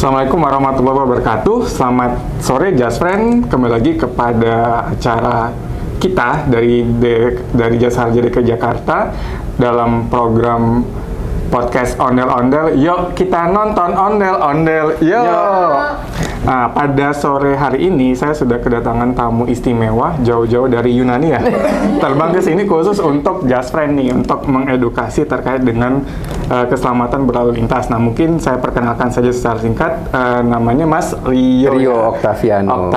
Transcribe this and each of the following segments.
Assalamualaikum warahmatullahi wabarakatuh. Selamat sore Just Friend. Kembali lagi kepada acara kita dari Jasa Harja DKI Jakarta dalam program podcast Ondel-Ondel. Yuk kita nonton ondel-ondel. Yuk. Nah, pada sore hari ini saya sudah kedatangan tamu istimewa jauh-jauh dari Yunani ya. Terbang ke sini khusus untuk Just Friend nih, untuk mengedukasi terkait dengan keselamatan berlalu lintas. Nah, mungkin saya perkenalkan saja secara singkat, namanya Mas Rio Octaviano.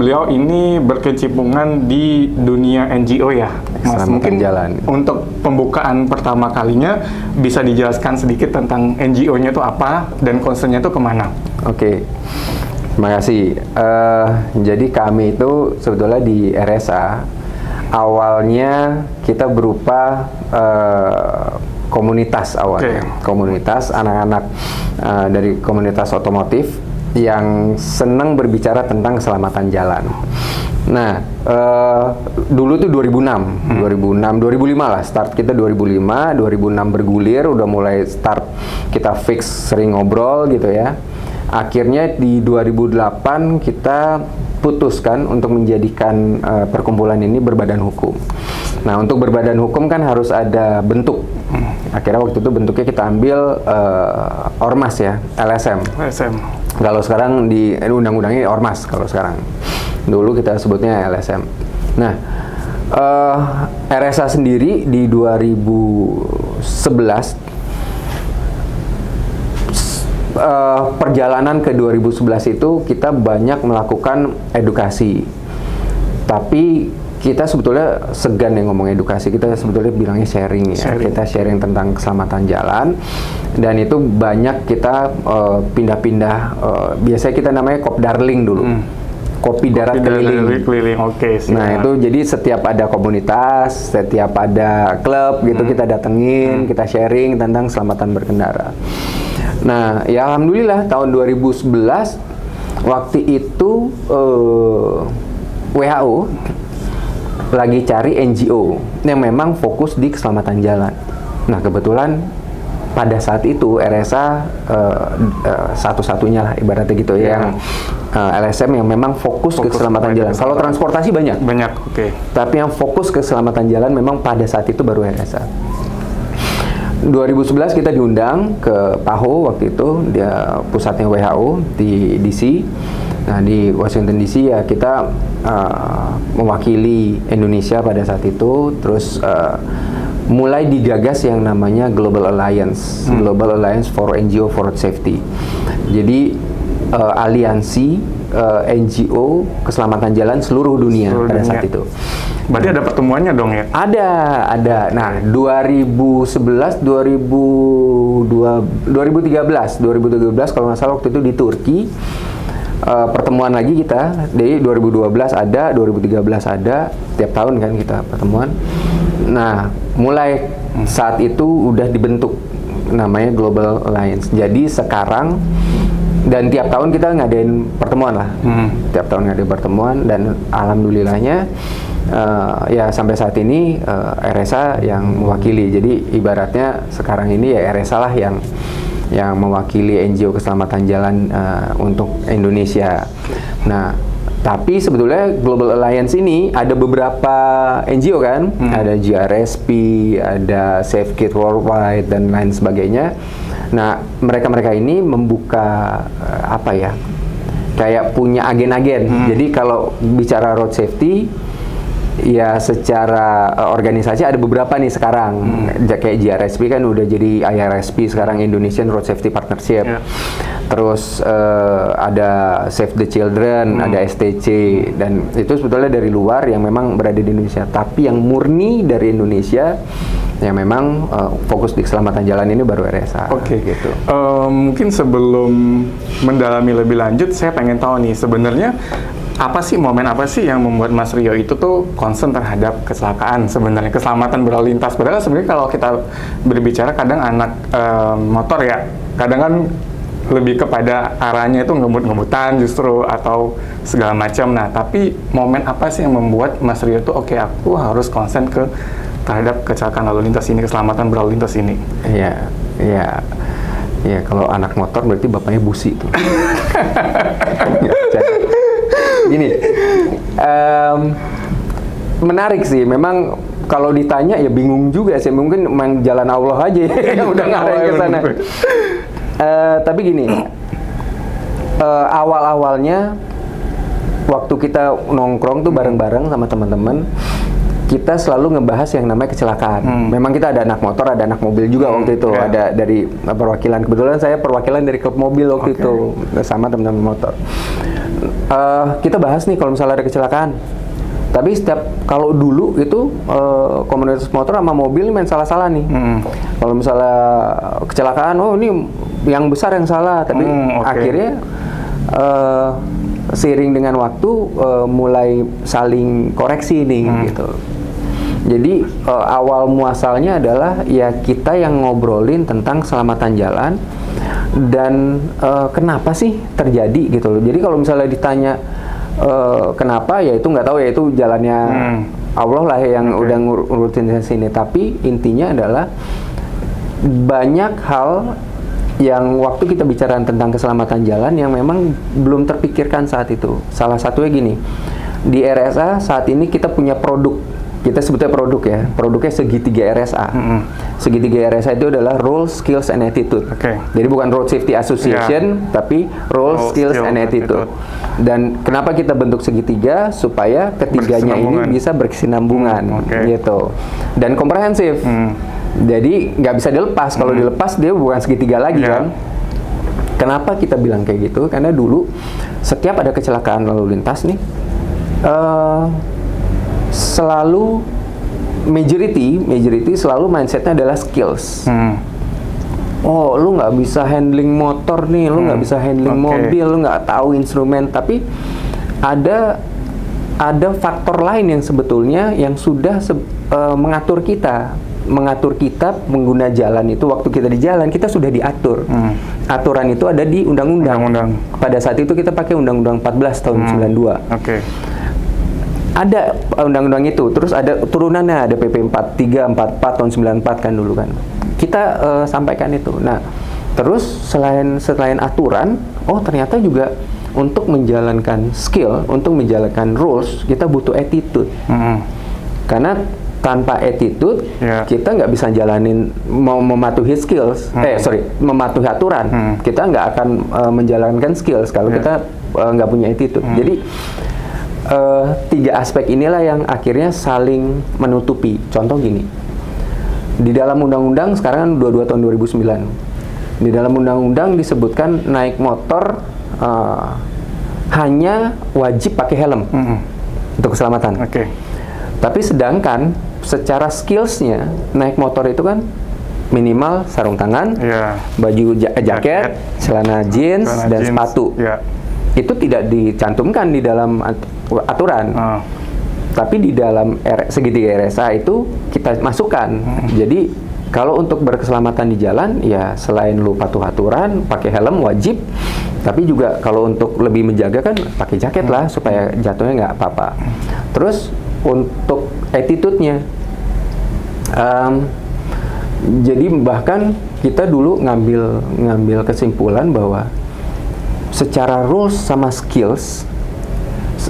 Beliau ini berkecimpungan di dunia NGO ya, Mas. Mungkin jalan. Untuk pembukaan pertama kalinya bisa dijelaskan sedikit tentang NGO-nya itu apa dan concern-nya itu kemana? Oke, terima kasih. Jadi kami itu sebetulnya di RSA awalnya kita berupa komunitas awalnya. Komunitas anak-anak dari komunitas otomotif yang senang berbicara tentang keselamatan jalan. Nah, dulu tuh 2005 lah, start kita 2005 bergulir, udah mulai start kita fix sering ngobrol gitu ya. Akhirnya di 2008 kita putuskan untuk menjadikan perkumpulan ini berbadan hukum. Nah, untuk berbadan hukum kan harus ada bentuk. Akhirnya waktu itu bentuknya kita ambil ormas ya, LSM. Kalau sekarang di undang-undangnya ormas kalau sekarang. Dulu kita sebutnya LSM. Nah, RSA sendiri di 2011 perjalanan ke 2011 itu kita banyak melakukan edukasi, tapi kita sebetulnya segan ya ngomong edukasi, kita sebetulnya bilangnya sharing ya. Kita sharing tentang keselamatan jalan, dan itu banyak kita pindah-pindah, biasanya kita namanya kopdarling dulu. Kopi darat keliling. Oke, nah itu jadi setiap ada komunitas, setiap ada klub gitu kita datengin, kita sharing tentang keselamatan berkendara. Nah ya alhamdulillah tahun 2011 waktu itu WHO lagi cari NGO yang memang fokus di keselamatan jalan. Nah kebetulan pada saat itu RSA satu-satunya lah ibaratnya gitu ya, yang LSM yang memang fokus ke keselamatan jalan. Kalau transportasi banyak. Tapi yang fokus ke keselamatan jalan memang pada saat itu baru RSA. 2011 kita diundang ke PAHO waktu itu, dia pusatnya WHO di DC. Nah di Washington DC ya kita mewakili Indonesia pada saat itu, terus mulai digagas yang namanya Global Alliance, Global Alliance for NGO for Road Safety. Jadi aliansi NGO keselamatan jalan seluruh dunia pada saat itu. Berarti ada pertemuannya dong ya? Ada. Nah, 2013 kalau nggak salah waktu itu di Turki. Pertemuan lagi kita, dari 2012 ada, 2013 ada, tiap tahun kan kita pertemuan. Nah, mulai saat itu udah dibentuk namanya Global Alliance. Jadi sekarang dan tiap tahun kita ngadain pertemuan lah. Tiap tahun ngadain pertemuan, dan alhamdulillahnya ya sampai saat ini RSA yang mewakili. Jadi ibaratnya sekarang ini ya RSA lah yang mewakili NGO keselamatan jalan untuk Indonesia. Nah, tapi sebetulnya Global Alliance ini ada beberapa NGO kan, ada GRSP, ada Safe Kit Worldwide dan lain sebagainya. Nah, mereka ini membuka apa ya? Kayak punya agen-agen. Jadi kalau bicara road safety, ya secara organisasi ada beberapa nih sekarang. Kayak GRSP kan udah jadi IRSP sekarang, Indonesian Road Safety Partnership. Terus ada Save the Children, ada STC, dan itu sebetulnya dari luar yang memang berada di Indonesia. Tapi yang murni dari Indonesia yang memang fokus di keselamatan jalan ini baru RSA. Gitu. Mungkin sebelum mendalami lebih lanjut, saya pengen tahu nih sebenarnya momen apa sih yang membuat Mas Rio itu tuh concern terhadap kecelakaan sebenarnya, keselamatan berlalu lintas. Padahal sebenarnya kalau kita berbicara kadang anak motor ya, kadang kan lebih kepada arahnya itu ngebut-ngebutan justru atau segala macam. Nah, tapi momen apa sih yang membuat Mas Rio tuh aku harus concern terhadap kecelakaan lalu lintas ini, keselamatan berlalu lintas ini? Iya. Ya kalau anak motor berarti bapaknya busi tuh. Gini, menarik sih. Memang kalau ditanya ya bingung juga sih. Mungkin memang jalan Allah aja yang udah ngarahin ke sana. Tapi gini, awal-awalnya waktu kita nongkrong tuh bareng-bareng sama teman-teman, kita selalu ngebahas yang namanya kecelakaan. Memang kita ada anak motor, ada anak mobil juga waktu itu. Ada dari perwakilan. Kebetulan saya perwakilan dari klub mobil waktu itu sama teman-teman motor. Kita bahas nih kalau misalnya ada kecelakaan. Tapi kalau dulu itu komunitas motor sama mobil main salah-salah nih. Kalau misalnya kecelakaan, oh ini yang besar yang salah. Tapi akhirnya seiring dengan waktu mulai saling koreksi nih gitu. Jadi awal muasalnya adalah ya kita yang ngobrolin tentang keselamatan jalan dan kenapa sih terjadi gitu loh. Jadi kalau misalnya ditanya kenapa, ya itu nggak tahu, ya itu jalannya Allah lah yang udah ngurutin sini. Tapi intinya adalah banyak hal yang waktu kita bicara tentang keselamatan jalan yang memang belum terpikirkan saat itu. Salah satunya gini, di RSA saat ini kita punya produk. Kita sebutnya produk ya, produknya segitiga RSA. Segitiga RSA itu adalah Role, Skills, and Attitude. Jadi bukan Road Safety Association, tapi Role, Skills, and Attitude. Dan kenapa kita bentuk segitiga? Supaya ketiganya ini bisa berkesinambungan, gitu. Dan komprehensif. Jadi nggak bisa dilepas. Kalau dilepas dia bukan segitiga lagi kan. Kenapa kita bilang kayak gitu? Karena dulu setiap ada kecelakaan lalu lintas nih, selalu majority selalu mindsetnya adalah skills. Oh, lu nggak bisa handling motor nih, lu nggak bisa handling mobil, lu nggak tahu instrumen. Tapi ada faktor lain yang sebetulnya yang sudah mengatur kita pengguna jalan itu. Waktu kita di jalan kita sudah diatur. Aturan itu ada di undang-undang. Pada saat itu kita pakai Undang-Undang 14 tahun 92. Ada undang-undang itu, terus ada turunannya, ada PP 4344 tahun 94 kan dulu kan. Kita sampaikan itu. Nah, terus selain aturan, oh ternyata juga untuk menjalankan skill, untuk menjalankan rules, kita butuh attitude. Karena tanpa attitude, kita nggak bisa jalanin, mau mematuhi skills, mematuhi aturan. Kita nggak akan menjalankan skills kalau kita nggak punya attitude. Jadi tiga aspek inilah yang akhirnya saling menutupi. Contoh gini, di dalam undang-undang sekarang 22 tahun 2009, di dalam undang-undang disebutkan naik motor hanya wajib pakai helm untuk keselamatan. Tapi sedangkan secara skillsnya naik motor itu kan minimal sarung tangan, baju jaket, celana jeans, dan sepatu. Itu tidak dicantumkan di dalam aturan. Tapi di dalam segitiga RSA itu kita masukkan. Jadi kalau untuk berkeselamatan di jalan, ya selain lu patuh aturan, pakai helm wajib, tapi juga kalau untuk lebih menjaga kan pakai jaket lah supaya jatuhnya nggak apa-apa. Terus untuk attitude-nya, jadi bahkan kita dulu ngambil kesimpulan bahwa secara rules sama skills,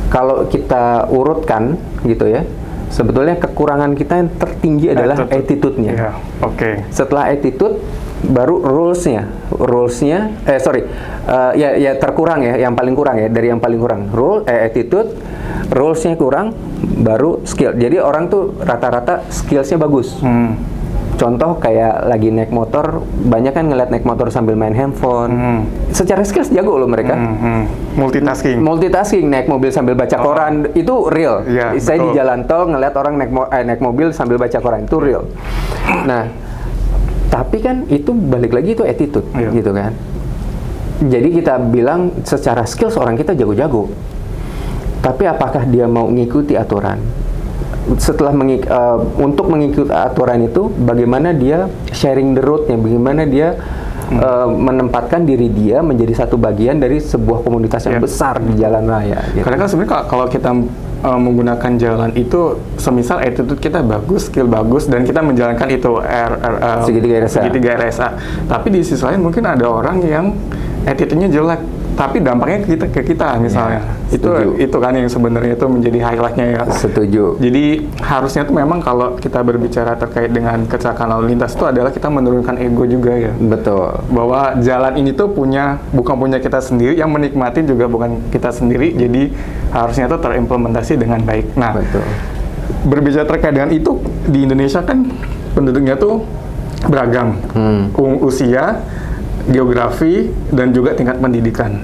kalau kita urutkan gitu ya, sebetulnya kekurangan kita yang tertinggi adalah attitude-nya. Setelah attitude, baru rulesnya terkurang ya, yang paling kurang ya, dari yang paling kurang attitude, rulesnya kurang, baru skill. Jadi orang tuh rata-rata skillsnya bagus. Contoh kayak lagi naik motor, banyak kan ngeliat naik motor sambil main handphone. Secara skills jago loh mereka. Multitasking, naik mobil sambil baca koran, itu real. Saya di jalan tol ngeliat orang naik mobil sambil baca koran, itu real. Nah, tapi kan itu balik lagi itu attitude, gitu kan. Jadi kita bilang secara skills orang kita jago-jago. Tapi apakah dia mau mengikuti aturan? Setelah untuk mengikuti aturan itu, bagaimana dia sharing the road-nya, bagaimana dia menempatkan diri dia menjadi satu bagian dari sebuah komunitas yang besar di jalan raya. Gitu. Karena kan sebenarnya kalau kita menggunakan jalan itu, semisal attitude kita bagus, skill bagus, dan kita menjalankan itu segitiga RSA. Tapi di sisi lain mungkin ada orang yang attitude-nya jelek, tapi dampaknya ke kita misalnya. Itu kan yang sebenarnya itu menjadi highlight-nya ya. Setuju. Jadi harusnya tuh memang kalau kita berbicara terkait dengan kecelakaan lalu lintas itu adalah kita menurunkan ego juga ya. Betul. Bahwa jalan ini tuh bukan punya kita sendiri, yang menikmati juga bukan kita sendiri. Jadi harusnya tuh terimplementasi dengan baik. Nah, betul. Berbicara terkait dengan itu, di Indonesia kan penduduknya tuh beragam. Usia, geografi, dan juga tingkat pendidikan.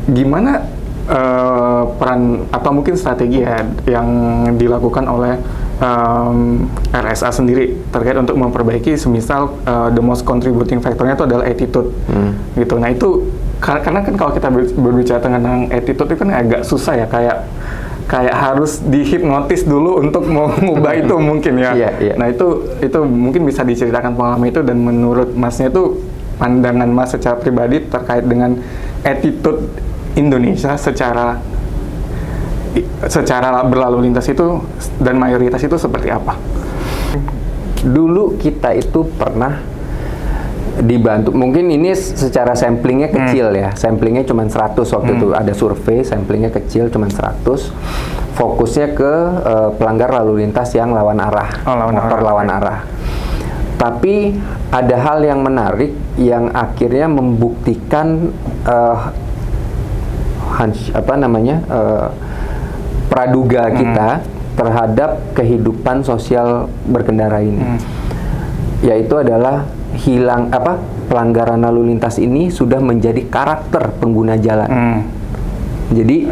Gimana peran atau mungkin strategi ya yang dilakukan oleh RSA sendiri terkait untuk memperbaiki, semisal the most contributing factor-nya itu adalah attitude, gitu. Nah itu karena kan kalau kita berbicara tentang attitude itu kan agak susah ya, kayak harus dihipnotis dulu untuk mau mengubah itu mungkin ya. Nah itu mungkin bisa diceritakan pengalaman itu, dan menurut Masnya itu pandangan Mas secara pribadi terkait dengan attitude Indonesia secara berlalu lintas itu dan mayoritas itu seperti apa? Dulu kita itu pernah dibantu, mungkin ini secara samplingnya kecil ya, samplingnya cuma 100 waktu itu, ada survei, samplingnya kecil cuma 100, fokusnya ke pelanggar lalu lintas yang lawan arah, motor lawan arah. Tapi ada hal yang menarik yang akhirnya membuktikan praduga kita terhadap kehidupan sosial berkendara ini, yaitu adalah pelanggaran lalu lintas ini sudah menjadi karakter pengguna jalan. Jadi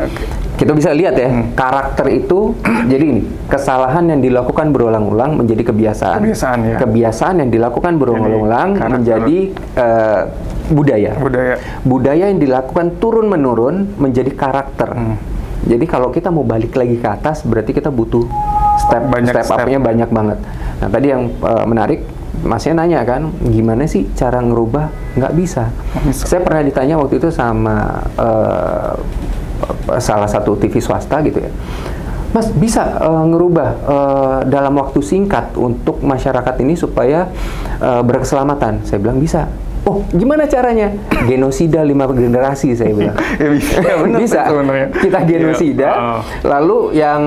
kita bisa lihat ya, karakter itu jadi ini, kesalahan yang dilakukan berulang-ulang menjadi kebiasaan. Kebiasaan yang dilakukan berulang-ulang menjadi budaya yang dilakukan turun-menurun menjadi karakter. Jadi kalau kita mau balik lagi ke atas, berarti kita butuh step up-nya banyak banget. Nah tadi yang menarik, Masnya nanya kan, gimana sih cara ngerubah? Nggak bisa. Saya pernah ditanya waktu itu sama salah satu TV swasta gitu ya, Mas bisa ngerubah dalam waktu singkat untuk masyarakat ini supaya berkeselamatan? Saya bilang bisa. Oh, gimana caranya? Genosida 5 generasi, saya bilang. Bisa. Kita genosida, lalu yang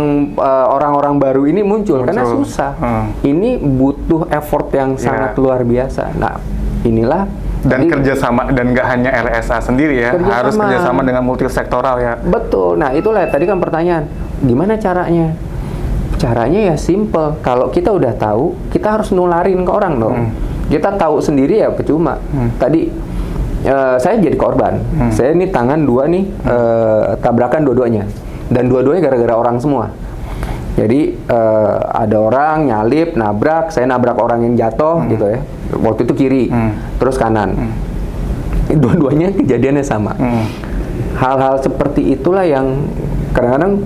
orang-orang baru ini muncul. Karena susah. Ini butuh effort yang sangat luar biasa. Nah, inilah. Dan kerjasama, dan nggak hanya RSA sendiri ya, harus kerjasama dengan multisektoral ya. Betul. Nah, itulah tadi kan pertanyaan, gimana caranya? Caranya ya simple. Kalau kita udah tahu, kita harus nularin ke orang dong. Kita tahu sendiri ya percuma. Tadi saya jadi korban. Saya ini tangan dua nih, tabrakan dua-duanya. Dan dua-duanya gara-gara orang semua. Jadi ada orang nyalip, nabrak, saya nabrak orang yang jatuh gitu ya. Waktu itu kiri, terus kanan. Dua-duanya kejadiannya sama. Hal-hal seperti itulah yang kadang-kadang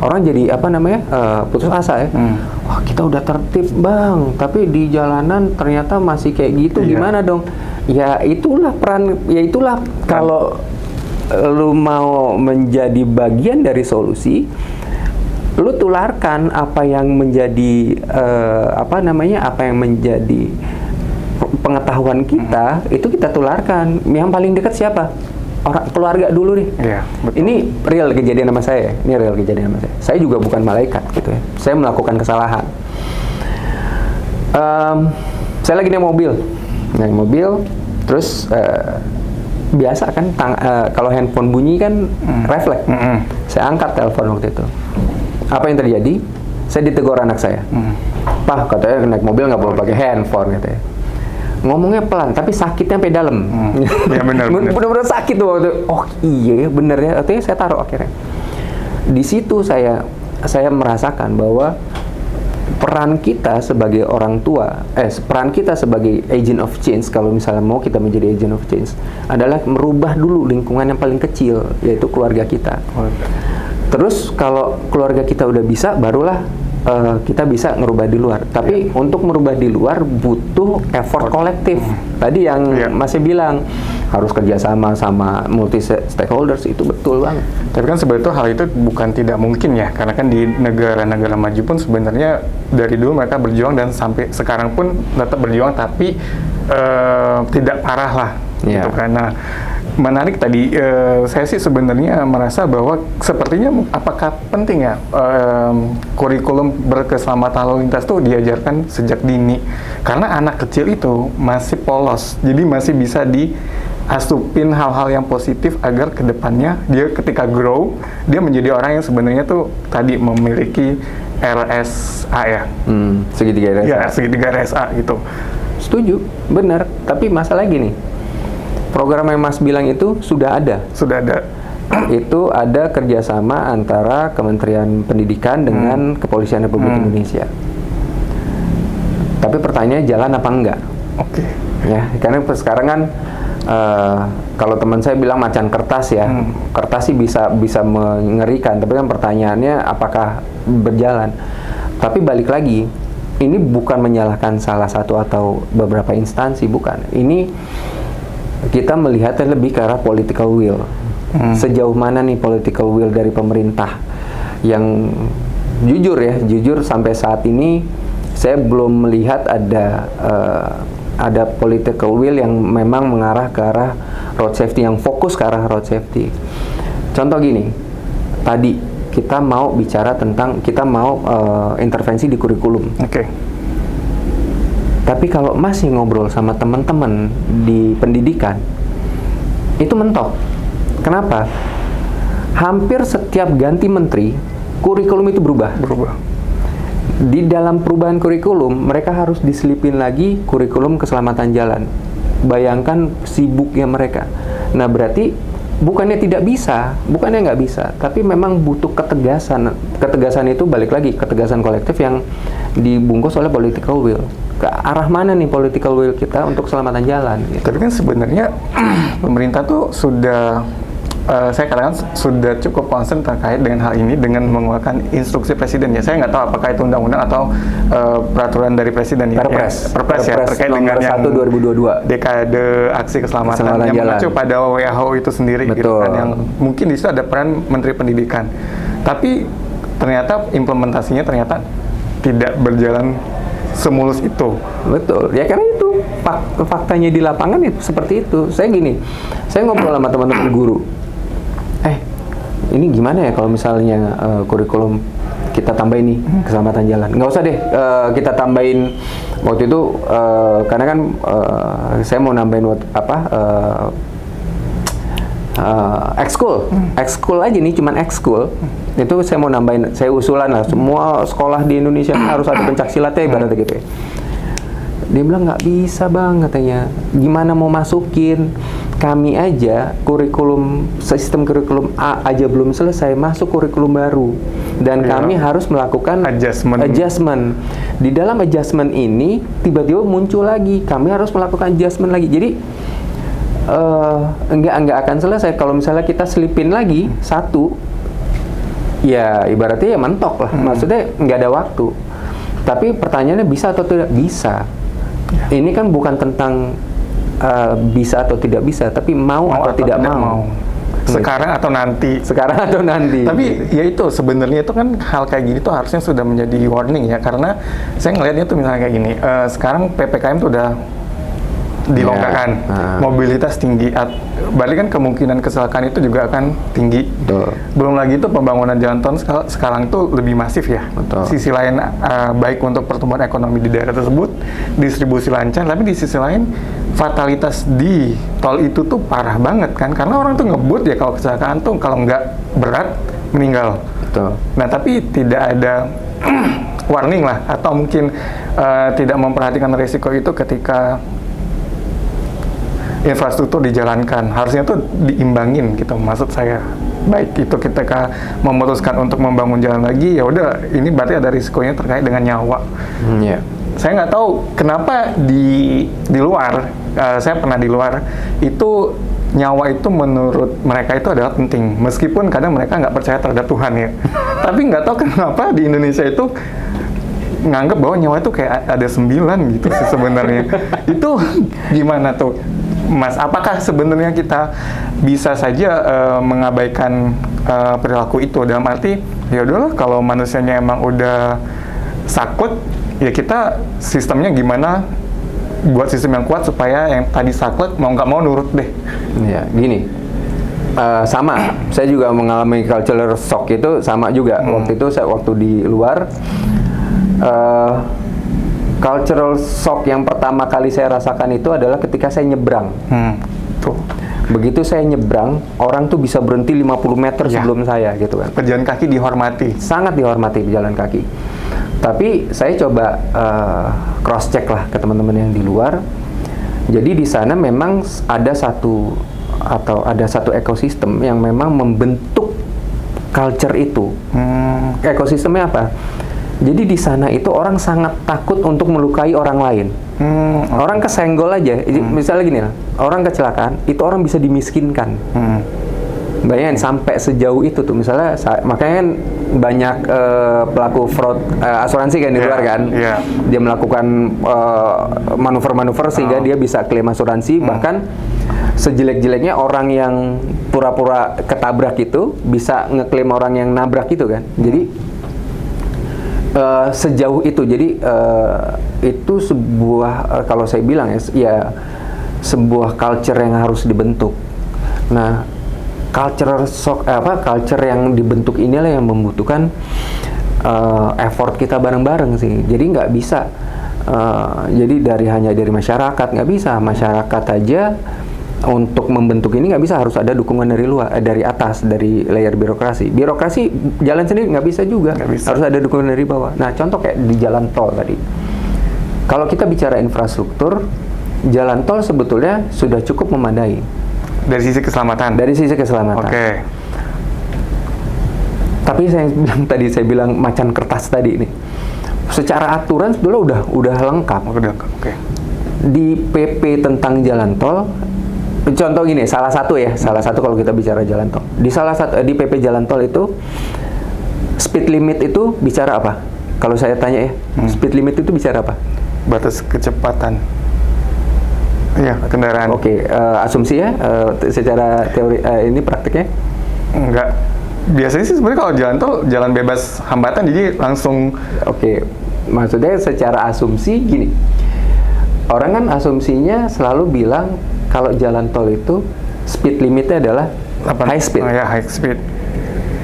orang jadi putus asa ya. Wah, kita udah tertib bang, tapi di jalanan ternyata masih kayak gitu. Gimana dong? Ya itulah kalau lu mau menjadi bagian dari solusi, lu tularkan apa yang menjadi apa yang menjadi pengetahuan kita, itu kita tularkan. Yang paling dekat siapa? Orang keluarga dulu nih. Ini real kejadian sama saya. Saya juga bukan malaikat gitu ya. Saya melakukan kesalahan. Saya lagi naik mobil, terus biasa kan kalau handphone bunyi kan refleks. Saya angkat telepon waktu itu. Apa yang terjadi? Saya ditegur anak saya. Pak, katanya naik mobil nggak boleh pakai handphone katanya. Ngomongnya pelan, tapi sakitnya sampai dalam. Ya benar-benar sakit tuh waktu. Oh iya bener ya. Artinya saya taruh akhirnya. Di situ saya merasakan bahwa peran kita sebagai orang tua, peran kita sebagai agent of change, kalau misalnya mau kita menjadi agent of change, adalah merubah dulu lingkungan yang paling kecil, yaitu keluarga kita. Terus kalau keluarga kita udah bisa, barulah kita bisa ngerubah di luar. Tapi untuk merubah di luar butuh effort kolektif. Tadi yang masih bilang harus kerjasama sama multi stakeholders, itu betul banget. Tapi kan sebetulnya hal itu bukan tidak mungkin ya, karena kan di negara-negara maju pun sebenarnya dari dulu mereka berjuang dan sampai sekarang pun tetap berjuang, tapi tidak parah lah, gitu kan. Nah, menarik tadi, saya sih sebenarnya merasa bahwa sepertinya apakah penting ya kurikulum berkeselamatan lalu lintas itu diajarkan sejak dini, karena anak kecil itu masih polos, jadi masih bisa diasupin hal-hal yang positif agar kedepannya dia ketika grow dia menjadi orang yang sebenarnya tuh tadi memiliki RSA ya, segitiga RSA. Ya, segitiga RSA gitu. Setuju, benar. Tapi masalah gini, program yang Mas bilang itu sudah ada. Sudah ada. Itu ada kerjasama antara Kementerian Pendidikan dengan Kepolisian Republik Indonesia. Tapi pertanyaannya jalan apa enggak? Oke. Ya, karena sekarang kan kalau teman saya bilang macan kertas ya. Kertas sih bisa mengerikan, tapi kan pertanyaannya apakah berjalan. Tapi balik lagi, ini bukan menyalahkan salah satu atau beberapa instansi, bukan. Ini kita melihatnya lebih ke arah political will. Sejauh mana nih political will dari pemerintah? Yang jujur sampai saat ini saya belum melihat ada political will yang memang mengarah ke arah road safety, yang fokus ke arah road safety. Contoh gini, tadi kita mau bicara tentang, kita mau intervensi di kurikulum. Oke. Tapi kalau masih ngobrol sama teman-teman di pendidikan, itu mentok. Kenapa? Hampir setiap ganti menteri, kurikulum itu berubah. Di dalam perubahan kurikulum, mereka harus diselipin lagi kurikulum keselamatan jalan. Bayangkan sibuknya mereka. Nah, berarti bukannya tidak bisa, bukannya nggak bisa, tapi memang butuh ketegasan. Ketegasan itu balik lagi, ketegasan kolektif yang dibungkus oleh political will. Ke arah mana nih political will kita untuk keselamatan jalan? Gitu. Tapi kan sebenarnya pemerintah tuh sudah, saya katakan sudah cukup concern terkait dengan hal ini dengan mengeluarkan instruksi presiden ya. Saya nggak tahu apakah itu undang-undang atau peraturan dari presiden ya. Perpres ya, terkait dengan yang 1/2022 dekade aksi keselamatan yang mengacu pada WHO itu sendiri. Betul. Gitu kan, yang mungkin di situ ada peran Menteri Pendidikan. Tapi ternyata implementasinya ternyata tidak berjalan semulus itu. Betul. Ya karena itu faktanya di lapangan itu seperti itu. Saya ngobrol sama teman-teman guru. Ini gimana ya kalau misalnya kurikulum kita tambahin nih keselamatan jalan? Nggak usah deh kita tambahin waktu itu karena kan saya mau nambahin ekskul aja nih, cuman ekskul itu saya mau nambahin, saya usulan lah semua sekolah di Indonesia harus ada pencaksilatnya ibaratnya gitu ya. Dia bilang nggak bisa bang, katanya gimana mau masukin, kami aja sistem kurikulum A aja belum selesai, masuk kurikulum baru dan kami harus melakukan adjustment. Di dalam adjustment ini tiba-tiba muncul lagi, kami harus melakukan adjustment lagi. Jadi enggak akan selesai kalau misalnya kita selipin lagi satu, ya ibaratnya ya mentok lah. Maksudnya nggak ada waktu. Tapi pertanyaannya bisa atau tidak bisa. Ini kan bukan tentang bisa atau tidak bisa, tapi mau atau tidak mau. Sekarang atau nanti. Tapi ya itu sebenarnya itu kan hal kayak gini tuh harusnya sudah menjadi warning ya, karena saya ngelihatnya tuh misalnya kayak gini. Sekarang PPKM tuh udah dilonggarkan, mobilitas tinggi, balik kan kemungkinan kecelakaan itu juga akan tinggi. Betul. Belum lagi itu pembangunan jalan tol sekarang tuh lebih masif ya. Betul. Sisi lain baik untuk pertumbuhan ekonomi di daerah tersebut, distribusi lancar, tapi di sisi lain fatalitas di tol itu tuh parah banget kan, karena orang tuh ngebut ya kalau kecelakaan tuh kalau nggak berat meninggal. Betul. Nah tapi tidak ada warning lah, atau mungkin tidak memperhatikan risiko itu ketika infrastruktur dijalankan. Harusnya tuh diimbangin gitu, maksud saya. Baik itu ketika memutuskan untuk membangun jalan lagi, ya udah ini berarti ada risikonya terkait dengan nyawa. Saya nggak tahu kenapa di luar, saya pernah di luar, itu nyawa itu menurut mereka itu adalah penting, meskipun kadang mereka nggak percaya terhadap Tuhan ya. Tapi nggak tahu kenapa di Indonesia itu nganggap bahwa nyawa itu kayak ada 9 gitu sih sebenarnya. Itu gimana tuh? Mas, apakah sebenarnya kita bisa saja mengabaikan perilaku itu? Dalam arti, ya udahlah kalau manusianya emang udah saklek, ya kita sistemnya gimana buat sistem yang kuat supaya yang tadi saklek mau nggak mau nurut deh. Ya, gini. Sama, saya juga mengalami cultural shock itu sama juga. Waktu itu waktu di luar, cultural shock yang pertama kali saya rasakan itu adalah ketika saya nyebrang. Tuh. Begitu saya nyebrang, orang tuh bisa berhenti 50 meter sebelum saya gitu kan. Pejalan kaki dihormati. Sangat dihormati pejalan kaki. Tapi saya coba cross check lah ke teman-teman yang di luar. Jadi di sana memang ada satu ekosistem yang memang membentuk culture itu. Ekosistemnya apa? Jadi di sana itu orang sangat takut untuk melukai orang lain. Orang kesenggol aja, misalnya gini lah, orang kecelakaan, itu orang bisa dimiskinkan. Bayangin sampai sejauh itu tuh, misalnya makanya kan banyak pelaku fraud asuransi kan di luar kan, dia melakukan manuver-manuver sehingga dia bisa klaim asuransi, bahkan sejelek-jeleknya orang yang pura-pura ketabrak itu bisa ngeklaim orang yang nabrak itu kan. Jadi sejauh itu, jadi itu sebuah kalau saya bilang ya sebuah culture yang harus dibentuk. Nah, culture yang dibentuk inilah yang membutuhkan effort kita bareng-bareng sih. Jadi nggak bisa, jadi hanya dari masyarakat nggak bisa. Masyarakat aja untuk membentuk ini nggak bisa, harus ada dukungan dari luar, dari atas, dari layer birokrasi. Birokrasi jalan sendiri nggak bisa juga, harus ada dukungan dari bawah. Nah, contoh kayak di jalan tol tadi. Kalau kita bicara infrastruktur, jalan tol sebetulnya sudah cukup memadai. Dari sisi keselamatan? Dari sisi keselamatan. Oke. Tapi saya bilang macan kertas tadi nih. Secara aturan sebetulnya udah lengkap. Oke. Di PP tentang jalan tol, contoh gini, salah satu kalau kita bicara jalan tol. Di PP jalan tol itu speed limit itu bicara apa? Kalau saya tanya ya, speed limit itu bicara apa? Batas kecepatan. Iya, kendaraan. Oke, asumsi ya, secara teori ini praktiknya? Enggak. Biasanya sih sebenarnya kalau jalan tol jalan bebas hambatan, jadi langsung. Oke, maksudnya secara asumsi gini. Orang kan asumsinya selalu bilang kalau jalan tol itu speed limitnya adalah high speed. Ya, high speed.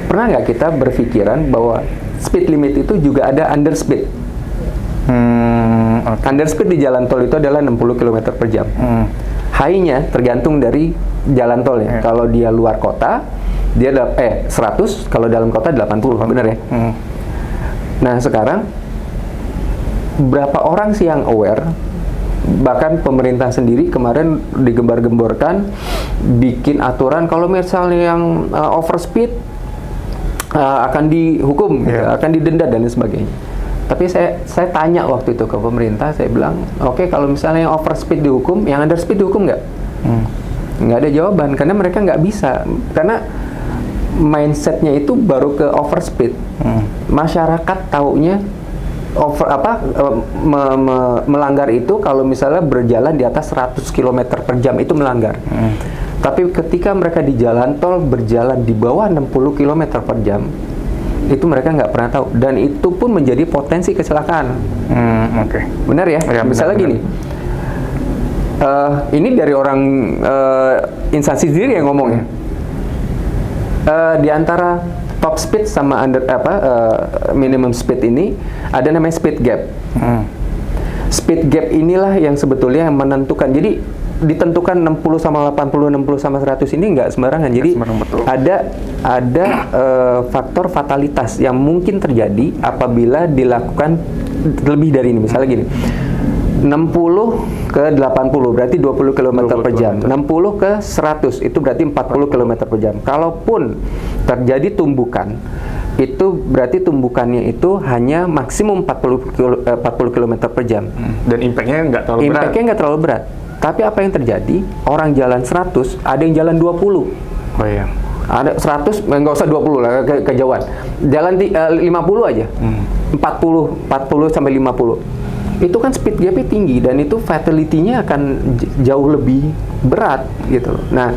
Pernah nggak kita berpikiran bahwa speed limit itu juga ada underspeed? Okay. Underspeed di jalan tol itu adalah 60 km per jam. High-nya tergantung dari jalan tol ya. Kalau dia luar kota, dia 100, kalau dalam kota 80, benar ya? Nah, sekarang berapa orang sih yang aware? Bahkan pemerintah sendiri kemarin digembar-gemborkan bikin aturan kalau misalnya yang overspeed akan dihukum, akan didenda dan lain sebagainya. Tapi saya tanya waktu itu ke pemerintah, saya bilang, oke, kalau misalnya yang overspeed dihukum, yang underspeed dihukum nggak? Nggak ada jawaban, karena mereka nggak bisa, karena mindsetnya itu baru ke overspeed. Masyarakat taunya melanggar itu kalau misalnya berjalan di atas 100 km per jam itu melanggar. Tapi ketika mereka di jalan tol berjalan di bawah 60 km per jam, itu mereka nggak pernah tahu, dan itu pun menjadi potensi kecelakaan. Oke. Benar ya? Misalnya gini, ini dari orang instansi sendiri yang ngomong ya. Di antara top speed sama minimum speed ini ada namanya speed gap. Speed gap inilah yang sebetulnya yang menentukan. Jadi ditentukan 60 sama 80, 60 sama 100 ini nggak sembarangan. Jadi ada faktor fatalitas yang mungkin terjadi apabila dilakukan lebih dari ini. Misalnya gini, 60 ke 80 berarti 20 km per jam. 60 ke 100 itu berarti 40 km per jam. Kalaupun terjadi tumbukan, itu berarti tumbukannya itu hanya maksimum 40 km per jam. Dan impact-nya nggak terlalu berat. Impact-nya nggak terlalu berat. Tapi apa yang terjadi? Orang jalan 100, ada yang jalan 20. Oh iya. Ada 100, nggak usah 20 lah, kejauhan. Jalan 50 aja. 40 sampai 50. itu kan speed gap-nya tinggi dan itu fatality-nya akan jauh lebih berat gitu loh. Nah,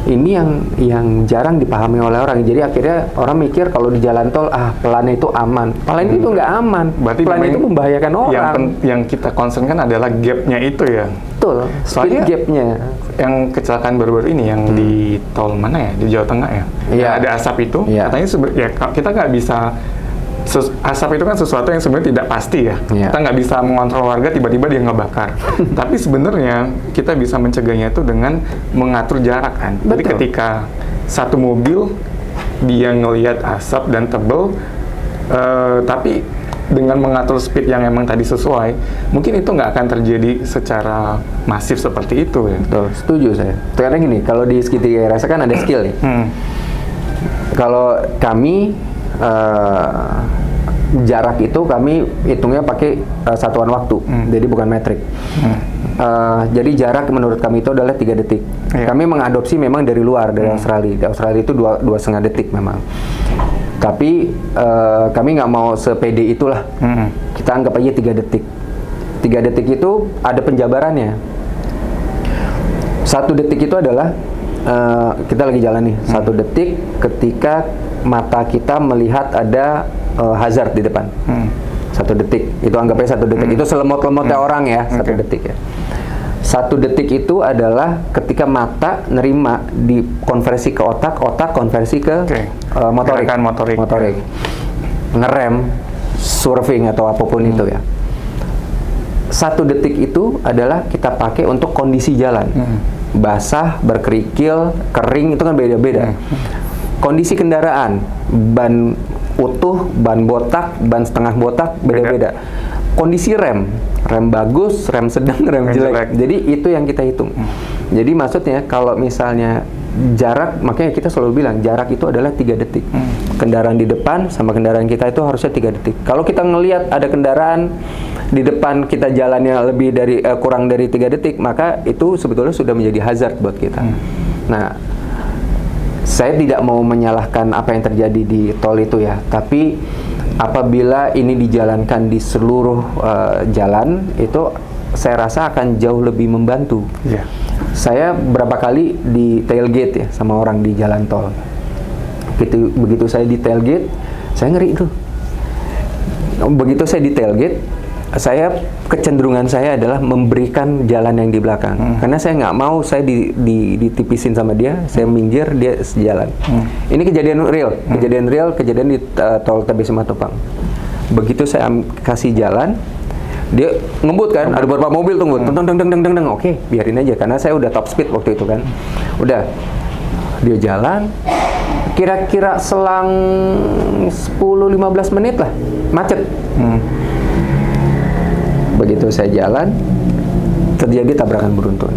ini yang jarang dipahami oleh orang. Jadi akhirnya orang mikir kalau di jalan tol pelan itu aman. Pelan itu nggak aman. Berarti pelan itu membahayakan orang. Yang kita concern kan adalah gap-nya itu ya. Betul. Speed gap-nya. Yang kecelakaan baru-baru ini yang di tol mana ya? Di Jawa Tengah ya. Iya. Ada asap itu. Iya. Katanya kita nggak bisa. Asap itu kan sesuatu yang sebenarnya tidak pasti ya. Yeah. Kita nggak bisa mengontrol warga tiba-tiba dia ngebakar. Tapi sebenarnya kita bisa mencegahnya itu dengan mengatur jarak kan. Jadi ketika satu mobil dia ngelihat asap dan tebel, tapi dengan mengatur speed yang emang tadi sesuai, mungkin itu nggak akan terjadi secara masif seperti itu ya. Betul, setuju saya. Karena gini, kalau di segitiga rasa kan ada skill nih. Kalau kami jarak itu kami hitungnya pakai satuan waktu, jadi bukan metrik. Jadi jarak menurut kami itu adalah 3 detik. Yeah. Kami mengadopsi memang dari luar, dari Australia. Di Australia itu 2,5 detik memang. Tapi kami nggak mau sepede itulah. Kita anggap aja 3 detik. 3 detik itu ada penjabarannya. 1 detik itu adalah kita lagi jalan nih. 1 detik ketika mata kita melihat ada hazard di depan. 1 detik. Itu anggapnya 1 detik. Itu selemot-lemotnya orang ya, 1 detik ya. 1 detik itu adalah ketika mata nerima dikonversi ke otak, otak konversi ke motorik. Ngerem, surfing atau apapun itu ya. 1 detik itu adalah kita pakai untuk kondisi jalan. Basah, berkerikil, kering itu kan beda-beda. Kondisi kendaraan, ban utuh, ban botak, ban setengah botak, beda-beda. Kondisi rem bagus, rem sedang, rem jelek. Jadi itu yang kita hitung. Jadi maksudnya kalau misalnya jarak, makanya kita selalu bilang jarak itu adalah 3 detik. Kendaraan di depan sama kendaraan kita itu harusnya 3 detik. Kalau kita ngelihat ada kendaraan di depan kita jalannya kurang dari 3 detik, maka itu sebetulnya sudah menjadi hazard buat kita. Nah, saya tidak mau menyalahkan apa yang terjadi di tol itu ya, tapi apabila ini dijalankan di seluruh jalan, itu saya rasa akan jauh lebih membantu. Yeah. Saya berapa kali di tailgate ya sama orang di jalan tol. Begitu saya di tailgate, saya ngeri tuh. Begitu saya di tailgate, kecenderungan saya adalah memberikan jalan yang di belakang. Karena saya nggak mau saya ditipisin sama dia, saya minggir, dia sejalan. Ini kejadian real, kejadian di tol TBC Matupang. Begitu saya kasih jalan, dia ngebut kan, ada beberapa mobil tunggu, teng. Oke, biarin aja, karena saya udah top speed waktu itu kan. Udah, dia jalan, kira-kira selang 10-15 menit lah, macet. Begitu saya jalan, terjadi tabrakan beruntun.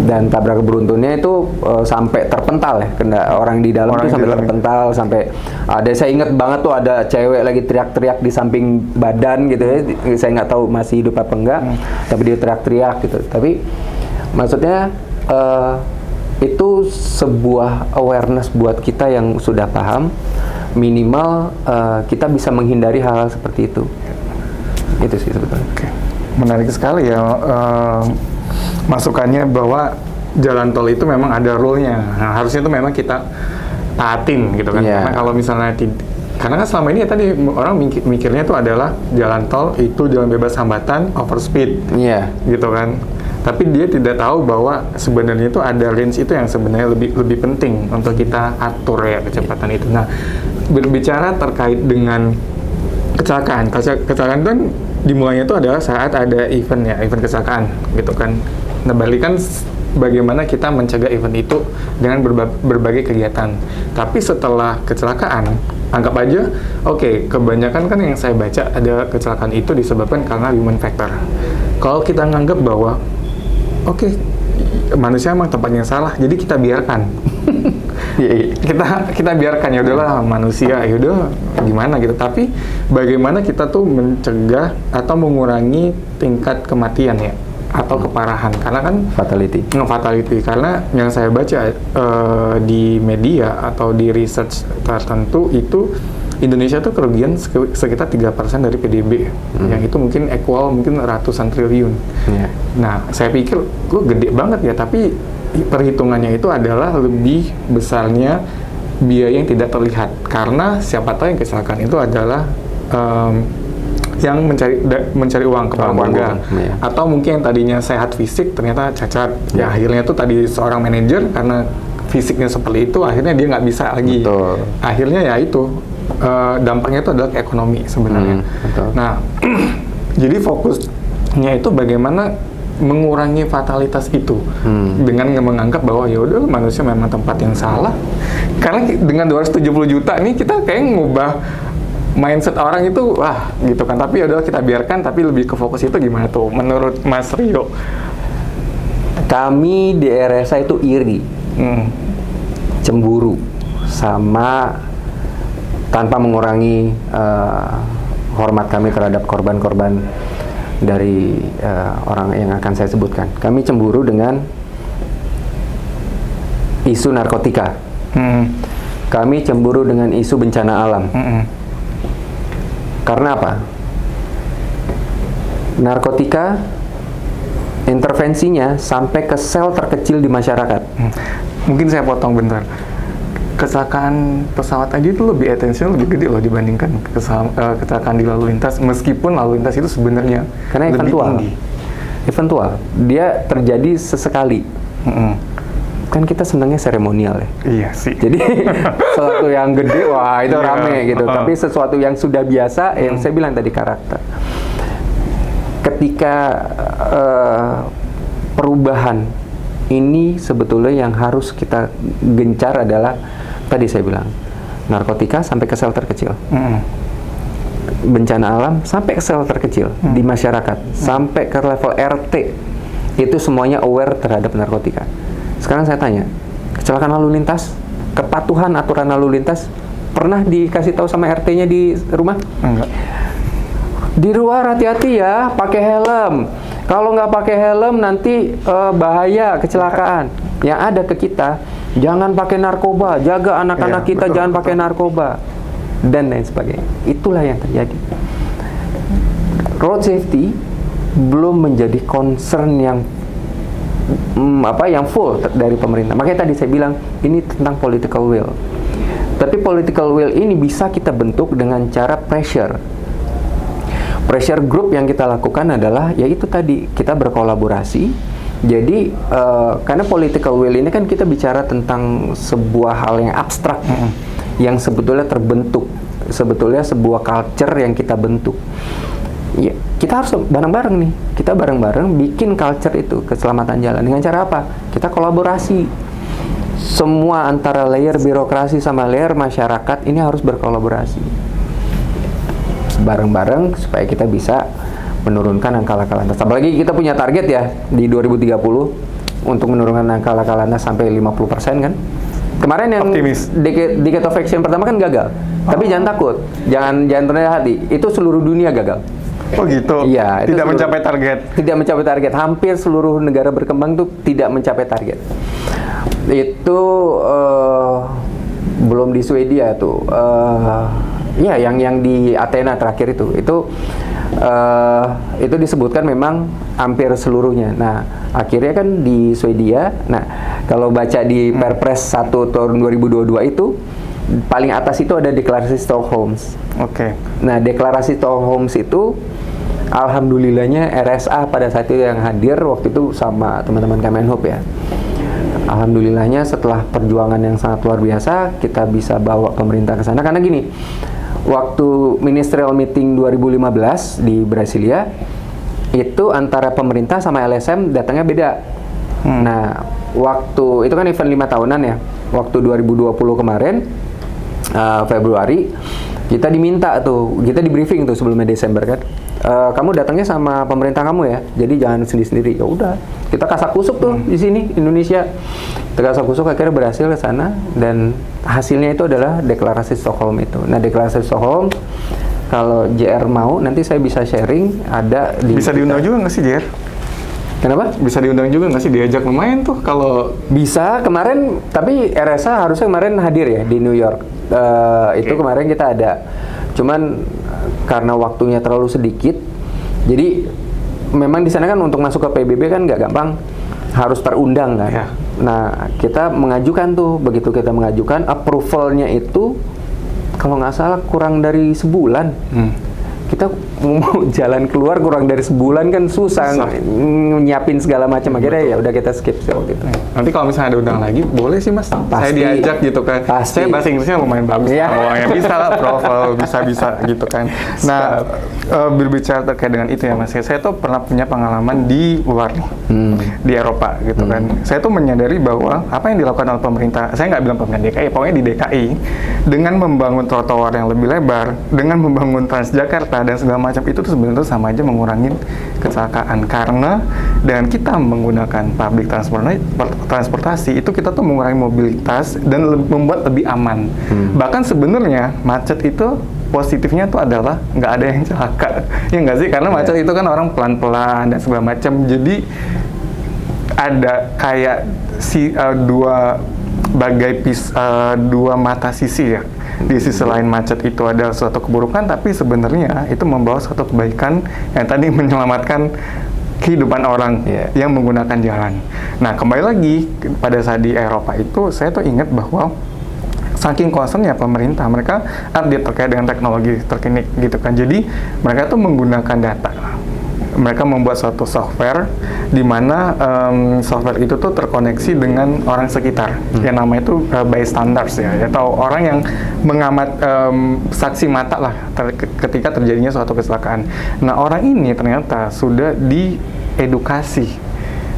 Dan tabrakan beruntunnya itu sampai terpental ya, orang di dalam itu sampai terpental, sampai ada, saya ingat banget tuh ada cewek lagi teriak-teriak di samping badan gitu ya, saya nggak tahu masih hidup apa enggak, tapi dia teriak-teriak gitu. Tapi maksudnya itu sebuah awareness buat kita yang sudah paham, minimal kita bisa menghindari hal-hal seperti itu. Itu sih sebetulnya. Oke. Menarik sekali ya masukannya bahwa jalan tol itu memang ada rule-nya. Nah, harusnya itu memang kita taatin gitu kan. Yeah. Karena kalau misalnya karena kan selama ini ya tadi orang mikirnya itu adalah jalan tol itu jalan bebas hambatan, overspeed. Iya. Gitu kan. Tapi dia tidak tahu bahwa sebenarnya itu ada range itu yang sebenarnya lebih penting untuk kita atur ya kecepatan itu. Nah, berbicara terkait dengan kecelakaan kan dimulainya itu adalah saat ada event kecelakaan gitu kan. Nah, balikan bagaimana kita mencegah event itu dengan berbagai kegiatan. Tapi setelah kecelakaan, anggap aja, kebanyakan kan yang saya baca ada kecelakaan itu disebabkan karena human factor. Kalau kita nganggap bahwa manusia emang tempatnya salah, jadi kita biarkan. kita biarkan, ya udahlah manusia, ya udah gimana gitu. Tapi bagaimana kita tuh mencegah atau mengurangi tingkat kematian ya atau keparahan, karena kan fatality. Karena yang saya baca di media atau di research tertentu itu Indonesia tuh kerugian sekitar 3% dari PDB, yang itu mungkin equal mungkin ratusan triliun. Iya. Nah, saya pikir gue gede banget ya, tapi perhitungannya itu adalah lebih besarnya biaya yang tidak terlihat, karena siapa tahu yang kecelakaan itu adalah yang mencari uang kepala keluarga, iya. atau mungkin yang tadinya sehat fisik ternyata cacat. Ya akhirnya tuh tadi seorang manajer karena fisiknya seperti itu, akhirnya dia nggak bisa lagi. Betul. Akhirnya ya itu dampaknya itu adalah ke ekonomi sebenarnya. Betul. Nah, jadi fokusnya itu bagaimana mengurangi fatalitas itu dengan menganggap bahwa ya udah manusia memang tempat yang salah. Karena dengan 270 juta nih kita kayak ngubah mindset orang itu, wah gitu kan. Tapi ya udah kita biarkan, tapi lebih ke fokus itu gimana tuh menurut Mas Rio? Kami di RSA itu iri, cemburu, sama tanpa mengurangi hormat kami terhadap korban-korban dari orang yang akan saya sebutkan. Kami cemburu dengan isu narkotika. Kami cemburu dengan isu bencana alam. Karena apa? Narkotika intervensinya sampai ke sel terkecil di masyarakat. Mungkin saya potong bentar. Kecelakaan pesawat aja itu lebih attention lebih gede loh dibandingkan kecelakaan di lalu lintas, meskipun lalu lintas itu sebenarnya karena lebih eventual. tinggi. Eventual, dia terjadi sesekali. Kan kita senangnya seremonial ya. Iya sih. Jadi sesuatu yang gede, wah itu rame gitu. Tapi sesuatu yang sudah biasa, yang saya bilang tadi karakter. Ketika perubahan ini sebetulnya yang harus kita gencar adalah tadi saya bilang narkotika sampai ke sel terkecil, bencana alam sampai ke sel terkecil di masyarakat, sampai ke level RT itu semuanya aware terhadap narkotika. Sekarang saya tanya, kecelakaan lalu lintas, kepatuhan aturan lalu lintas pernah dikasih tahu sama RT-nya di rumah? Enggak. Di luar hati-hati ya, pakai helm. Kalau nggak pakai helm nanti bahaya kecelakaan. Yang ada ke kita, jangan pakai narkoba, jaga anak-anak kita jangan pakai narkoba, dan lain sebagainya. Itulah yang terjadi. Road safety belum menjadi concern yang yang full dari pemerintah. Makanya tadi saya bilang ini tentang political will. Tapi political will ini bisa kita bentuk dengan cara pressure. Pressure group yang kita lakukan adalah yaitu tadi kita berkolaborasi. Jadi karena political will ini kan kita bicara tentang sebuah hal yang abstrak yang sebetulnya terbentuk, sebetulnya sebuah culture yang kita bentuk. Ya, kita harus bareng-bareng nih. Kita bareng-bareng bikin culture itu keselamatan jalan. Dengan cara apa? Kita kolaborasi. Semua antara layer birokrasi sama layer masyarakat ini harus berkolaborasi. Bareng-bareng supaya kita bisa menurunkan angka laka lantas. Apalagi kita punya target ya di 2030 untuk menurunkan angka laka lantas sampai 50% kan. Kemarin yang decade of action pertama kan gagal. Tapi jangan takut. Jangan rendah hati. Itu seluruh dunia gagal. Oh gitu? Iya. Tidak mencapai target? Tidak mencapai target. Hampir seluruh negara berkembang tuh tidak mencapai target. Itu belum di Swedia tuh. Ya, yang di Athena terakhir itu disebutkan memang hampir seluruhnya. Nah, akhirnya kan di Swedia. Nah, kalau baca di Perpres 1 tahun 2022 itu paling atas itu ada deklarasi Stockholm. Oke. Nah, deklarasi Stockholm itu alhamdulillahnya RSA pada saat itu yang hadir waktu itu sama teman-teman Kemenhub ya. Alhamdulillahnya setelah perjuangan yang sangat luar biasa kita bisa bawa pemerintah ke sana karena gini. Waktu ministerial meeting 2015 di Brasilia itu antara pemerintah sama LSM datangnya beda. Nah, waktu itu kan event 5 tahunan ya. Waktu 2020 kemarin Februari kita diminta tuh, kita di briefing tuh sebelumnya Desember kan. Kamu datangnya sama pemerintah kamu ya. Jadi jangan sendiri-sendiri. Ya udah, kita kasak-kusuk tuh di sini Indonesia. Kita kasak-kusuk akhirnya berhasil ke sana dan hasilnya itu adalah deklarasi Stockholm itu. Nah, deklarasi Stockholm kalau JR mau nanti saya bisa sharing ada di Bisa diundang juga nggak sih JR? Kenapa? Bisa diundang juga nggak sih, diajak lumayan tuh kalau bisa kemarin, tapi RSA harusnya kemarin hadir ya di New York. Itu kemarin kita ada. Cuman karena waktunya terlalu sedikit, jadi memang di sana kan untuk masuk ke PBB kan nggak gampang, harus terundang kan. Ya. Nah, kita mengajukan tuh, begitu kita mengajukan, approvalnya itu kalau nggak salah kurang dari sebulan. Kita mau jalan keluar kurang dari sebulan kan susah. Nyiapin segala macam, akhirnya ya udah kita skip sih waktu itu. Nanti kalau misalnya ada undang lagi, boleh sih Mas. Saya Pasti. diajak gitu kan. Pasti. Saya bahasa Inggrisnya lumayan bagus. Iya. Kalau yang bisa lah, TOEFL bisa gitu kan. Nah, berbicara terkait dengan itu ya Mas, saya tuh pernah punya pengalaman di luar nih, di Eropa gitu kan. Saya tuh menyadari bahwa apa yang dilakukan oleh pemerintah, saya nggak bilang pemerintah DKI, pokoknya di DKI, dengan membangun trotoar yang lebih lebar, dengan membangun Transjakarta dan segala macam, itu tuh sebenarnya sama aja mengurangi kecelakaan, karena dengan kita menggunakan public transportasi itu kita tuh mengurangi mobilitas dan membuat lebih aman. Bahkan sebenarnya macet itu positifnya tuh adalah nggak ada yang celaka, ya nggak sih? Karena macet itu kan orang pelan-pelan dan segala macam, jadi ada kayak dua mata sisi ya. Di sisi lain macet itu adalah suatu keburukan, tapi sebenarnya itu membawa suatu kebaikan yang tadi menyelamatkan kehidupan orang yang menggunakan jalan. Nah, kembali lagi pada saat di Eropa itu, saya tuh ingat bahwa saking concernnya pemerintah, mereka update terkait dengan teknologi terkini gitu kan. Jadi mereka tuh menggunakan data. Mereka membuat suatu software di mana software itu tuh terkoneksi dengan orang sekitar. Yang namanya itu bystanders ya, atau orang yang mengamat saksi mata lah ketika terjadinya suatu kecelakaan. Nah, orang ini ternyata sudah diedukasi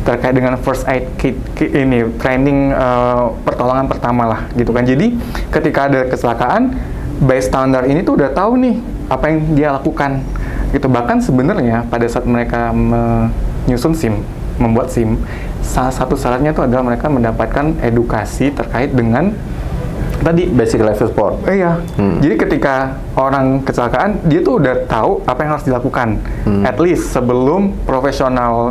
terkait dengan first aid kit ini, training pertolongan pertama lah gitu kan. Jadi ketika ada kecelakaan, bystander ini tuh udah tahu nih apa yang dia lakukan gitu. Bahkan sebenarnya pada saat mereka menyusun SIM, membuat SIM, salah satu syaratnya itu adalah mereka mendapatkan edukasi terkait dengan tadi basic life support. Iya. Jadi ketika orang kecelakaan, dia tuh udah tahu apa yang harus dilakukan. At least sebelum profesional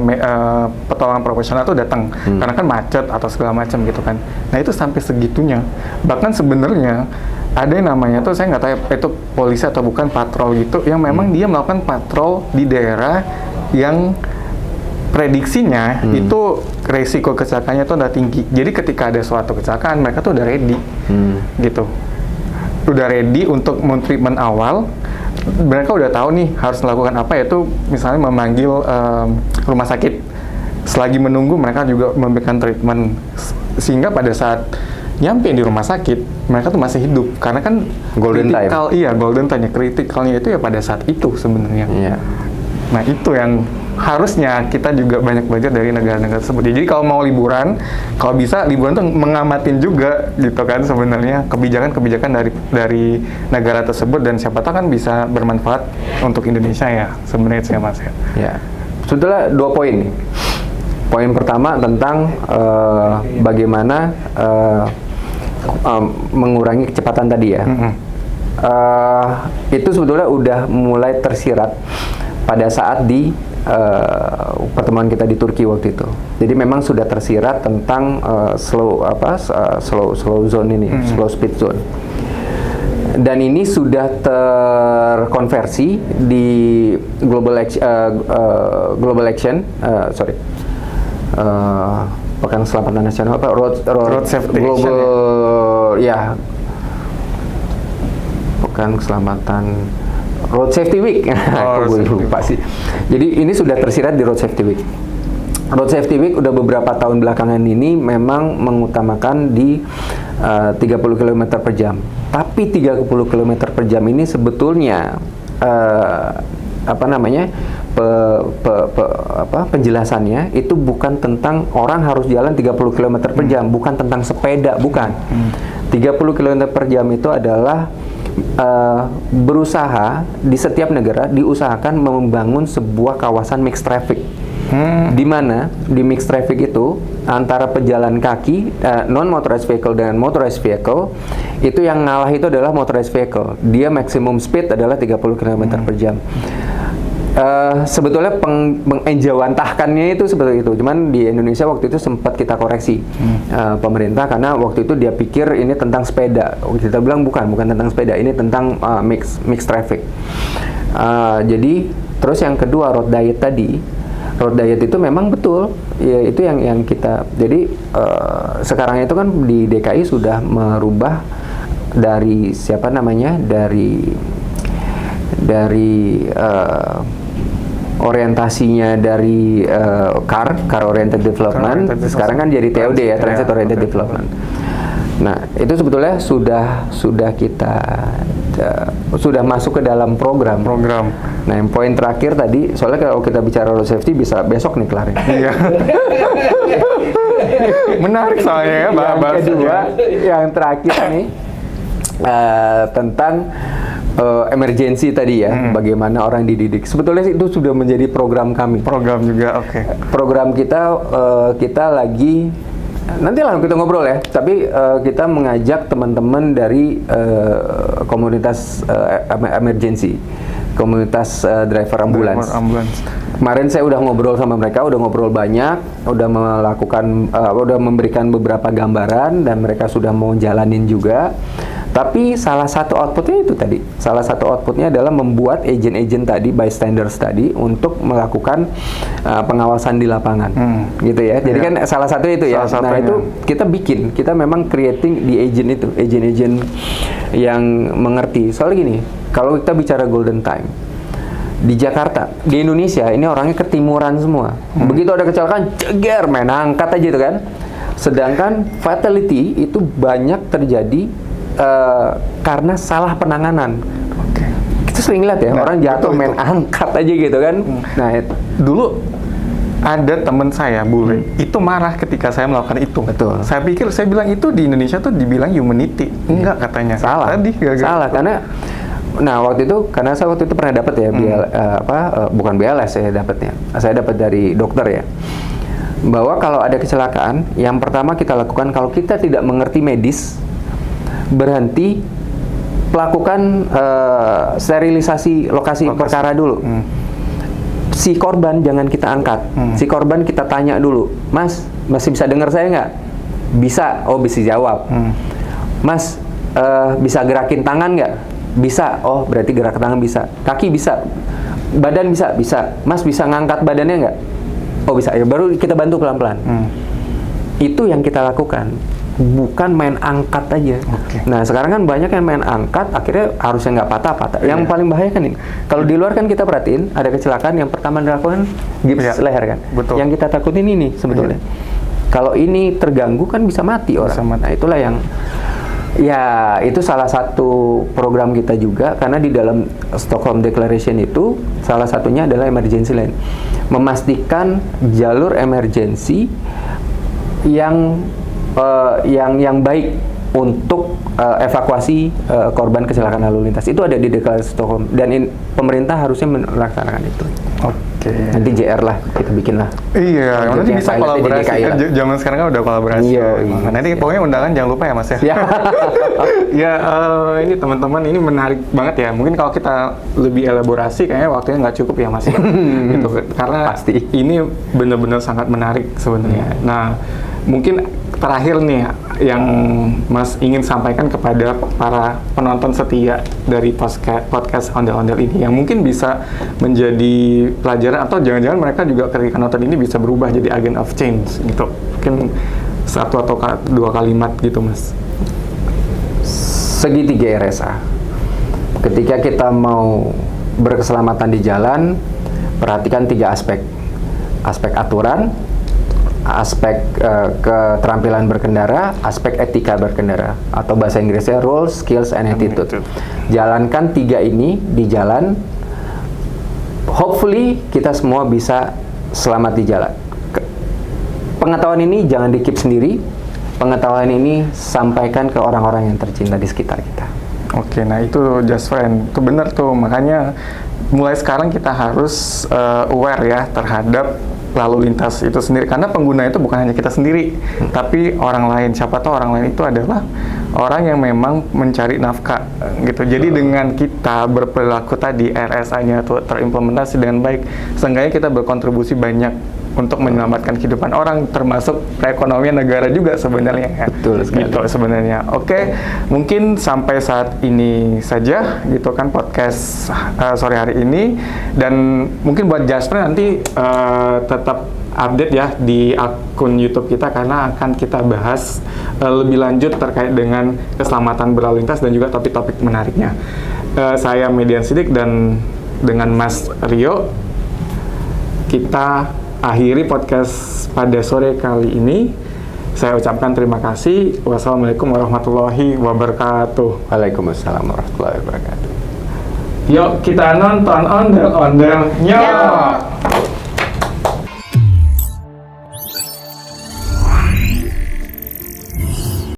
pertolongan profesional tuh datang. Karena kan macet atau segala macam gitu kan. Nah, itu sampai segitunya. Bahkan sebenarnya ada yang namanya tuh, saya nggak tahu itu polisi atau bukan, patrol gitu, yang memang dia melakukan patrol di daerah yang prediksinya itu resiko kecelakaannya tuh udah tinggi. Jadi ketika ada suatu kecelakaan, mereka tuh udah ready gitu, udah ready untuk treatment awal. Mereka udah tahu nih harus melakukan apa, yaitu misalnya memanggil rumah sakit. Selagi menunggu, mereka juga memberikan treatment, sehingga pada saat nyampe di rumah sakit, mereka tuh masih hidup. Karena kan golden time. Iya, golden time. Kritikalnya itu ya pada saat itu sebenarnya. Nah, itu yang harusnya kita juga banyak belajar dari negara-negara tersebut. Jadi kalau mau liburan, kalau bisa liburan tuh mengamatin juga gitu kan sebenarnya kebijakan-kebijakan dari negara tersebut, dan siapa tahu kan bisa bermanfaat untuk Indonesia ya. Sebenarnya itu ya Mas ya. Ya. Sebetulnya 2 poin nih. Poin pertama tentang bagaimana mengurangi kecepatan tadi ya. Itu sebetulnya udah mulai tersirat pada saat di pertemuan kita di Turki waktu itu. Jadi memang sudah tersirat tentang slow zone ini, slow speed zone. Dan ini sudah terkonversi di global action, pekan keselamatan nasional apa road safety global action, ya, pekan keselamatan Road Safety Week. Aku lupa sih. Jadi ini sudah tersirat di Road Safety Week. Road Safety Week udah beberapa tahun belakangan ini memang mengutamakan di 30 km per jam. Tapi 30 km per jam ini sebetulnya penjelasannya itu bukan tentang orang harus jalan 30 km per jam, bukan tentang sepeda, bukan. 30 km per jam itu adalah berusaha di setiap negara diusahakan membangun sebuah kawasan mixed traffic, di mana di mixed traffic itu antara pejalan kaki, non motorized vehicle dengan motorized vehicle, itu yang ngalah itu adalah motorized vehicle. Dia maximum speed adalah 30 km per jam. Sebetulnya mengenjawantahkannya itu seperti itu. Cuman di Indonesia waktu itu sempat kita koreksi pemerintah karena waktu itu dia pikir ini tentang sepeda. Kita bilang bukan tentang sepeda, ini tentang mix traffic. Jadi terus yang kedua road diet tadi. Road diet itu memang betul, ya itu yang kita. Jadi sekarang itu kan di DKI sudah merubah dari orientasinya dari car oriented development, sekarang kan jadi TOD ya, transit oriented development. Nah, itu sebetulnya sudah kita sudah masuk ke dalam program. Nah, yang poin terakhir tadi, soalnya kalau kita bicara road safety bisa besok nih kelar. Iya. Menarik soalnya ya, Yang kedua, yang terakhir nih tentang emergency tadi ya, bagaimana orang dididik. Sebetulnya itu sudah menjadi program kami. Program juga, oke. Program kita lagi nanti lah kita ngobrol ya. Tapi kita mengajak teman-teman dari komunitas emergency, komunitas driver ambulans. Kemarin saya udah ngobrol sama mereka, udah ngobrol banyak, udah memberikan beberapa gambaran dan mereka sudah mau jalanin juga. Tapi salah satu outputnya itu tadi. Salah satu outputnya adalah membuat agent-agent tadi, bystanders tadi, untuk melakukan pengawasan di lapangan. Gitu ya. Jadi kan salah satu itu ya. Nah itu kita memang creating di agent itu, agent-agent yang mengerti. Soalnya gini, kalau kita bicara golden time, di Jakarta, di Indonesia, ini orangnya ketimuran semua. Begitu ada kecelakaan, jeger, main angkat aja itu kan. Sedangkan fatality itu banyak terjadi karena salah penanganan. Kita sering lihat ya, orang jatuh main angkat aja gitu kan. Nah, dulu ada teman saya bule itu marah ketika saya melakukan itu. Betul. Saya bilang itu di Indonesia tuh dibilang humanity. Enggak, katanya. Salah. Salah karena karena saya waktu itu pernah dapat ya bukan BLS saya dapatnya. Saya dapat dari dokter ya. Bahwa kalau ada kecelakaan, yang pertama kita lakukan kalau kita tidak mengerti medis, berhenti lakukan sterilisasi lokasi perkara dulu. Si korban jangan kita angkat. Si korban kita tanya dulu, Mas, masih bisa dengar saya nggak? Bisa. Oh, bisa jawab. Mas, bisa gerakin tangan nggak? Bisa. Oh, berarti gerak tangan bisa. Kaki bisa. Badan bisa. Bisa. Mas, bisa ngangkat badannya nggak? Oh, bisa. Ya, baru kita bantu pelan-pelan. Itu yang kita lakukan. Bukan main angkat aja. Nah, sekarang kan banyak yang main angkat, akhirnya harusnya nggak patah-patah. Yang paling bahaya kan ini. Kalau di luar kan kita perhatiin, ada kecelakaan yang pertama dilakukan gips leher kan. Betul. Yang kita takutin ini sebetulnya. Kalau ini terganggu kan bisa mati orang. Nah, itulah yang itu salah satu program kita juga, karena di dalam Stockholm Declaration itu salah satunya adalah emergency lane. Memastikan jalur emergency yang baik untuk evakuasi korban kecelakaan lalu lintas. Itu ada di Deklarasi Stockholm dan pemerintah harusnya melaksanakan itu. Nanti JR lah kita bikin lah. Iya, nanti bisa kolaborasi. Zaman sekarang kan udah kolaborasi. Nanti pokoknya undangan jangan lupa ya Mas ya. Ya, ini teman-teman ini menarik banget ya. Mungkin kalau kita lebih elaborasi kayaknya waktunya nggak cukup ya Mas ya. Gitu. Karena pasti ini benar-benar sangat menarik sebenarnya. Nah, mungkin terakhir nih yang Mas ingin sampaikan kepada para penonton setia dari podcast Ondel-Ondel ini yang mungkin bisa menjadi pelajaran atau jangan-jangan mereka juga ketika nonton ini bisa berubah jadi agent of change gitu. Mungkin satu atau dua kalimat gitu Mas. Segitiga RSA. Ketika kita mau berkeselamatan di jalan, perhatikan 3 aspek. Aspek aturan, aspek keterampilan berkendara, aspek etika berkendara, atau bahasa Inggrisnya rules, skills, and attitude. Jalankan 3 ini di jalan, hopefully kita semua bisa selamat di jalan. Pengetahuan ini jangan di-keep sendiri, pengetahuan ini sampaikan ke orang-orang yang tercinta di sekitar kita. Nah itu Just Friend, itu benar tuh, makanya mulai sekarang kita harus aware ya terhadap lalu lintas itu sendiri, karena pengguna itu bukan hanya kita sendiri, tapi orang lain. Siapa tahu orang lain itu adalah orang yang memang mencari nafkah gitu. Jadi dengan kita berperilaku tadi RSA-nya tuh terimplementasi dengan baik, seenggaknya kita berkontribusi banyak untuk menyelamatkan kehidupan orang, termasuk perekonomian negara juga sebenarnya ya. Betul sekali. Gitu sebenarnya. Oke, mungkin sampai saat ini saja gitu kan podcast sore hari ini, dan mungkin buat Jasper nanti tetap update ya di akun YouTube kita, karena akan kita bahas lebih lanjut terkait dengan keselamatan berlalu lintas dan juga topik-topik menariknya. Saya Median Sidik dan dengan Mas Rio, kita akhiri podcast pada sore kali ini. Saya ucapkan terima kasih. Wassalamualaikum warahmatullahi wabarakatuh. Waalaikumsalam warahmatullahi wabarakatuh. Yuk kita nonton ondel-ondelnya.